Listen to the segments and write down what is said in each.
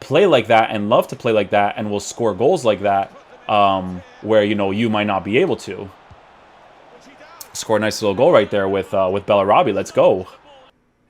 play like that and love to play like that and will score goals like that, where, you know, you might not be able to. Score a nice little goal right there with Bellarabi. Let's go.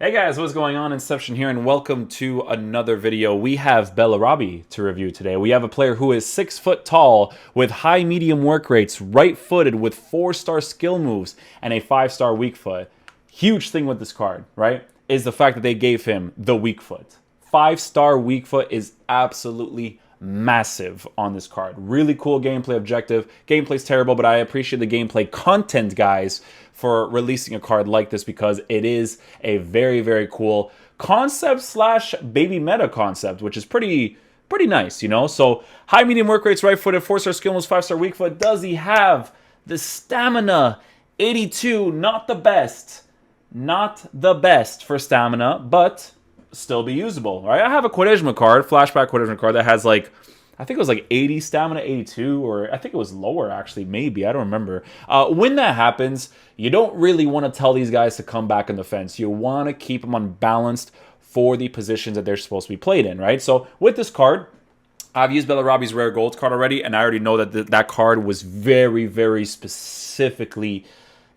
Hey guys, what's going on? Inception here, and welcome to another video. We have Bellarabi to review today. We have a player who is 6 foot tall with high medium work rates, right-footed with 4-star skill moves, and a 5-star weak foot. Huge thing with this card, right, is the fact that they gave him the weak foot. 5-star weak foot is absolutely massive on this card. Really cool gameplay objective. Gameplay's terrible, but I appreciate the gameplay content, guys, for releasing a card like this, because it is a very, very cool concept slash baby meta concept, which is pretty nice, you know? So high medium work rates, right-footed, 4-star skill moves, 5-star weak foot. Does he have the stamina? 82, not the best. Not the best for stamina, but still be usable, right? I have a Quaresma card, flashback Quaresma card, that has like, I think it was like 80 stamina, 82, or I think it was lower actually, maybe, I don't remember. When that happens, you don't really want to tell these guys to come back in the fence. You want to keep them unbalanced for the positions that they're supposed to be played in, right? So with this card, I've used Bellarabi's rare gold card already, and I already know that that card was very, very specifically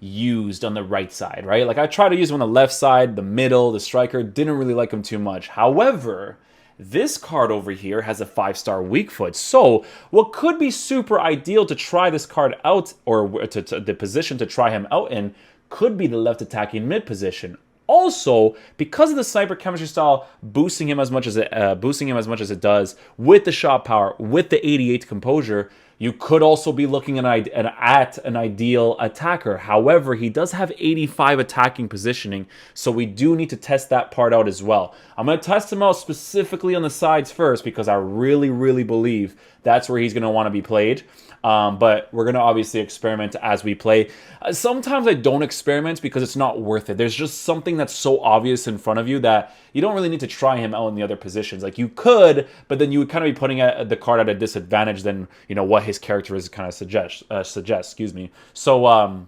used on the right side, right? Like I tried to use him on the left side, the middle, the striker, didn't really like him too much. However, this card over here has a 5-star weak foot. So what could be super ideal to try this card out, or to the position to try him out in, could be the left attacking mid position. Also, because of the sniper chemistry style boosting him as much as it does, with the shot power, with the 88 composure, you could also be looking at an ideal attacker. However, he does have 85 attacking positioning, so we do need to test that part out as well. I'm going to test him out specifically on the sides first, because I really, really believe that's where he's going to want to be played. But we're going to obviously experiment as we play. Sometimes I don't experiment because it's not worth it. There's just something that's so obvious in front of you that you don't really need to try him out in the other positions. Like you could, but then you would kind of be putting the card at a disadvantage than, you know, what his character is kind of suggest. Excuse me. So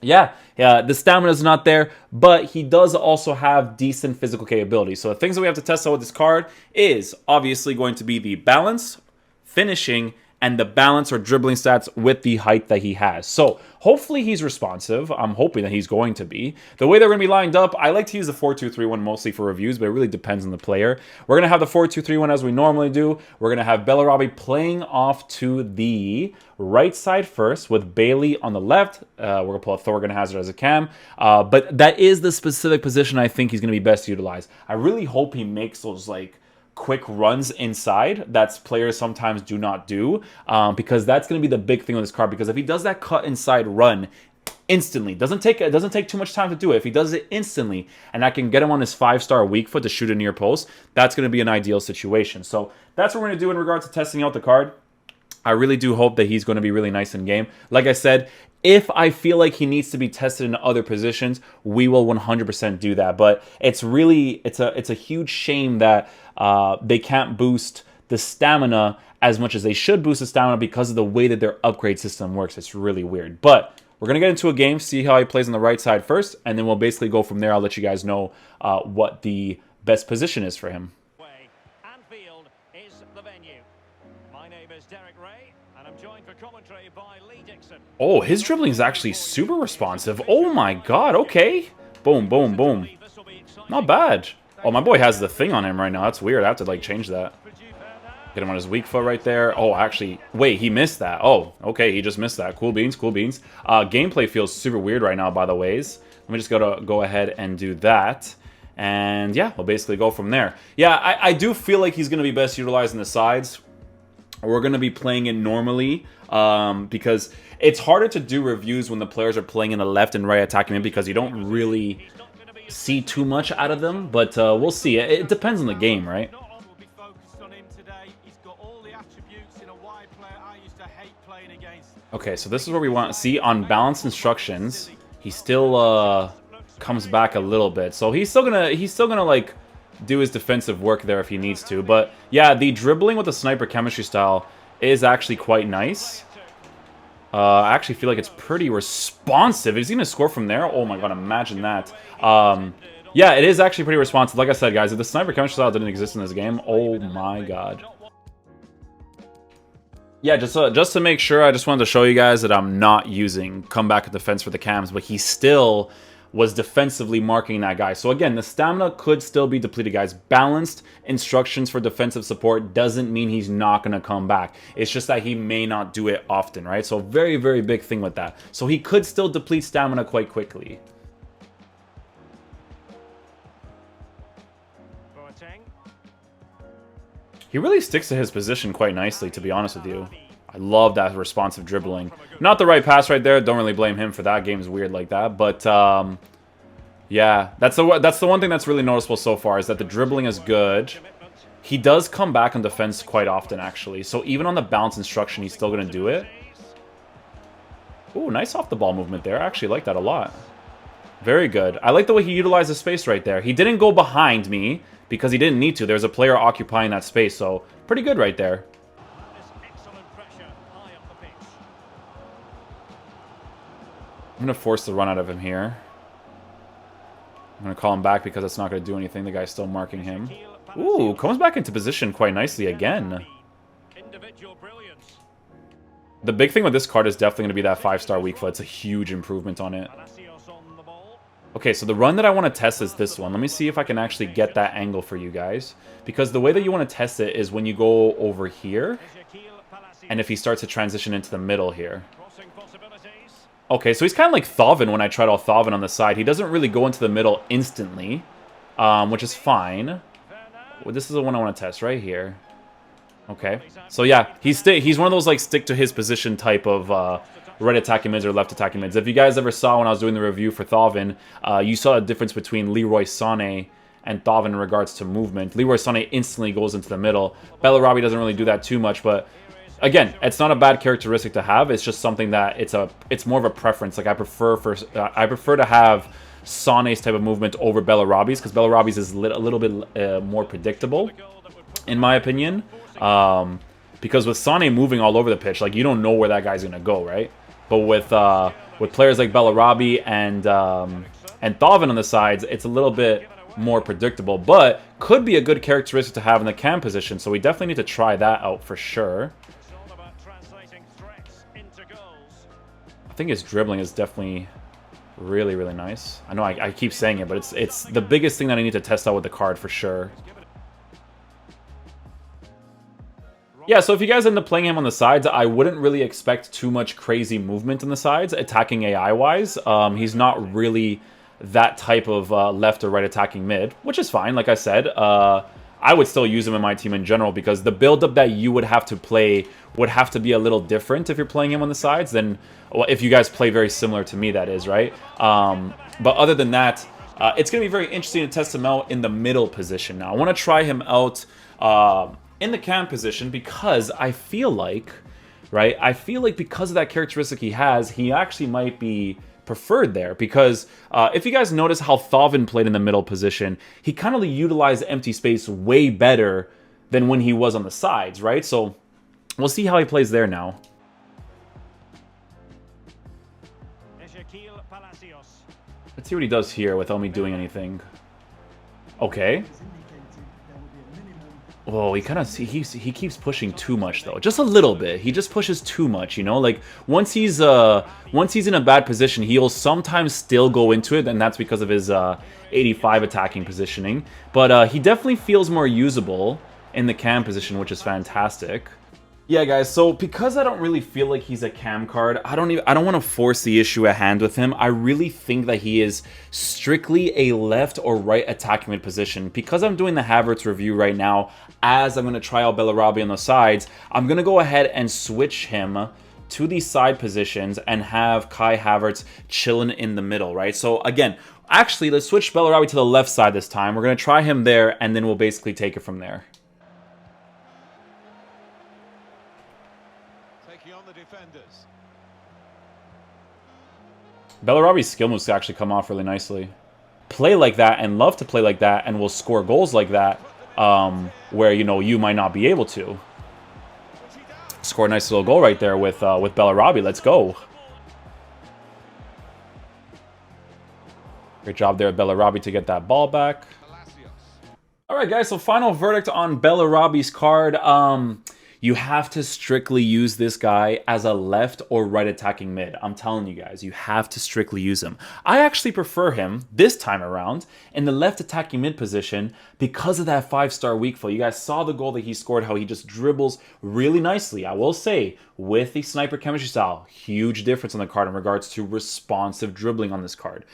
yeah, the stamina is not there, but he does also have decent physical capability. So the things that we have to test out with this card is obviously going to be the balance, finishing, and the balance or dribbling stats with the height that he has. So hopefully he's responsive. I'm hoping that he's going to be. The way they're going to be lined up, I like to use the 4-2-3-1 mostly for reviews, but it really depends on the player. We're going to have the 4-2-3-1 as we normally do. We're going to have Bellarabi playing off to the right side first with Bailey on the left. We're going to pull a Thorgan Hazard as a cam. But that is the specific position I think he's going to be best utilized. I really hope he makes those like quick runs inside that players sometimes do not do, because that's going to be the big thing with this card. Because if he does that cut inside run instantly, it doesn't take too much time to do it. If he does it instantly and I can get him on his 5-star weak foot to shoot a near post, that's going to be an ideal situation. So that's what we're going to do in regards to testing out the card. I really do hope that he's going to be really nice in game. Like I said, if I feel like he needs to be tested in other positions, we will 100% do that. But it's a huge shame that they can't boost the stamina as much as they should boost the stamina, because of the way that their upgrade system works. It's really weird. But we're going to get into a game, see how he plays on the right side first, and then we'll basically go from there. I'll let you guys know what the best position is for him. Oh, his dribbling is actually super responsive. Oh my god, okay. Boom, boom, boom. Not bad. Oh, my boy has the thing on him right now. That's weird. I have to, like, change that. Get him on his weak foot right there. Oh, actually, wait, he missed that. Oh, okay, he just missed that. Cool beans, cool beans. Gameplay feels super weird right now, by the ways. Let me just go ahead and do that. And, yeah, we'll basically go from there. Yeah, I do feel like he's going to be best utilized in the sides. We're going to be playing it normally, because it's harder to do reviews when the players are playing in the left and right attacking mid, because you don't really see too much out of them. But we'll see. It depends on the game, right? Okay, so this is where we want to see on balance instructions. He still comes back a little bit, so he's still gonna like do his defensive work there if he needs to. But yeah, the dribbling with the sniper chemistry style is actually quite nice. I actually feel like it's pretty responsive. Is he gonna score from there? Oh my god, imagine that. Yeah, it is actually pretty responsive. Like I said, guys, if the sniper chemistry style didn't exist in this game, oh my god. Yeah, just to make sure, I just wanted to show you guys that I'm not using comeback and defense for the cams, but he still was defensively marking that guy. So again, the stamina could still be depleted, guys. Balanced instructions for defensive support doesn't mean he's not going to come back. It's just that he may not do it often, right? So very, very big thing with that. So he could still deplete stamina quite quickly. He really sticks to his position quite nicely, to be honest with you. I love that responsive dribbling. Not the right pass right there. Don't really blame him for that. Game's weird like that. But, yeah. That's the one thing that's really noticeable so far, is that the dribbling is good. He does come back on defense quite often, actually. So even on the bounce instruction, he's still going to do it. Ooh, nice off-the-ball movement there. I actually like that a lot. Very good. I like the way he utilized the space right there. He didn't go behind me because he didn't need to. There's a player occupying that space, so pretty good right there. I'm going to force the run out of him here. I'm going to call him back because it's not going to do anything. The guy's still marking him. Ooh, comes back into position quite nicely again. The big thing with this card is definitely going to be that 5-star weak foot. It's a huge improvement on it. Okay, so the run that I want to test is this one. Let me see if I can actually get that angle for you guys. Because the way that you want to test it is when you go over here, and if he starts to transition into the middle here. Okay, so he's kind of like Thauvin when I tried all Thauvin on the side. He doesn't really go into the middle instantly, which is fine. Well, this is the one I want to test right here. Okay, so yeah, he's one of those like stick to his position type of right attacking mids or left attacking mids. If you guys ever saw when I was doing the review for Thauvin, you saw a difference between Leroy Sané and Thauvin in regards to movement. Leroy Sané instantly goes into the middle. Bellarabi doesn't really do that too much, but again, it's not a bad characteristic to have. It's just something that it's more of a preference. Like I prefer to have Sané's type of movement over Bellarabi's, because Bellarabi's is a little bit more predictable, in my opinion. Because with Sané moving all over the pitch, like you don't know where that guy's gonna go, right? But with players like Bellarabi and Thauvin on the sides, it's a little bit more predictable, but could be a good characteristic to have in the cam position. So we definitely need to try that out for sure. I think his dribbling is definitely really, really nice. I know I keep saying it, but it's the biggest thing that I need to test out with the card for sure. Yeah, so if you guys end up playing him on the sides, I wouldn't really expect too much crazy movement on the sides, attacking AI-wise. He's not really that type of left or right attacking mid, which is fine, like I said. I would still use him in my team in general, because the build-up that you would have to play would have to be a little different if you're playing him on the sides than if you guys play very similar to me, that is, right? But other than that, it's going to be very interesting to test him out in the middle position. Now, I want to try him out in the cam position, because I feel like, right? I feel like because of that characteristic he has, he actually might be preferred there. Because if you guys notice how Thauvin played in the middle position, he kind of utilized empty space way better than when he was on the sides, right? So we'll see how he plays there now. Let's see what he does here without me doing anything. Okay. Oh, he keeps pushing too much though. Just a little bit. He just pushes too much, you know? Like once he's in a bad position, he'll sometimes still go into it, and that's because of his 85 attacking positioning. But he definitely feels more usable in the cam position, which is fantastic. Yeah, guys, so because I don't really feel like he's a cam card, I don't want to force the issue at hand with him. I really think that he is strictly a left or right attacking mid position. Because I'm doing the Havertz review right now, as I'm going to try out Bellarabi on the sides, I'm going to go ahead and switch him to these side positions and have Kai Havertz chilling in the middle, right? So again, actually, let's switch Bellarabi to the left side this time. We're going to try him there, and then we'll basically take it from there. Bellarabi's skill moves actually come off really nicely. Play like that and love to play like that, and will score goals like that, where, you know, you might not be able to. Score a nice little goal right there with Bellarabi. Let's go. Great job there at Bellarabi to get that ball back. All right, guys, so final verdict on Bellarabi's card. You have to strictly use this guy as a left or right attacking mid. I'm telling you guys, you have to strictly use him. I actually prefer him this time around in the left attacking mid position because of that 5-star weak foot. You guys saw the goal that he scored, how he just dribbles really nicely. I will say, with the sniper chemistry style, huge difference on the card in regards to responsive dribbling on this card.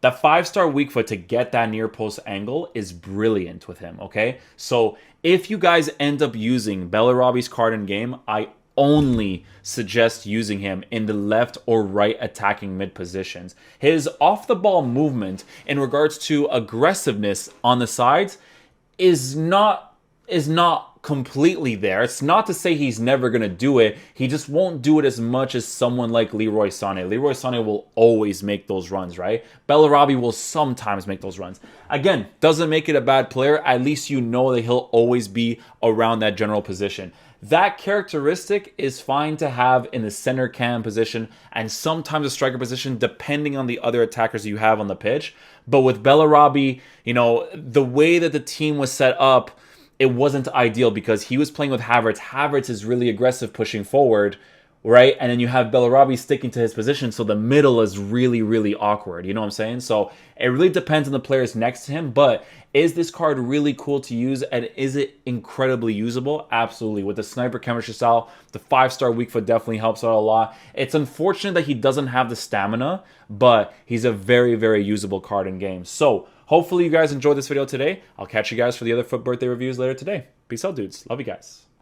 That 5-star weak foot to get that near post angle is brilliant with him, okay? So if you guys end up using Bellarabi's card in game, I only suggest using him in the left or right attacking mid positions. His off-the-ball movement in regards to aggressiveness on the sides is not completely there. It's not to say he's never going to do it. He just won't do it as much as someone like Leroy Sané. Leroy Sané will always make those runs, right? Bellarabi will sometimes make those runs. Again, doesn't make it a bad player. At least you know that he'll always be around that general position. That characteristic is fine to have in the center cam position and sometimes a striker position, depending on the other attackers you have on the pitch. But with Bellarabi, you know, the way that the team was set up, it wasn't ideal because he was playing with Havertz. Havertz is really aggressive pushing forward, right? And then you have Bellarabi sticking to his position, so the middle is really, really awkward. You know what I'm saying? So it really depends on the players next to him, but is this card really cool to use, and is it incredibly usable? Absolutely. With the sniper chemistry style, the 5-star weak foot definitely helps out a lot. It's unfortunate that he doesn't have the stamina, but he's a very, very usable card in game. So hopefully you guys enjoyed this video today. I'll catch you guys for the other foot birthday reviews later today. Peace out, dudes. Love you guys.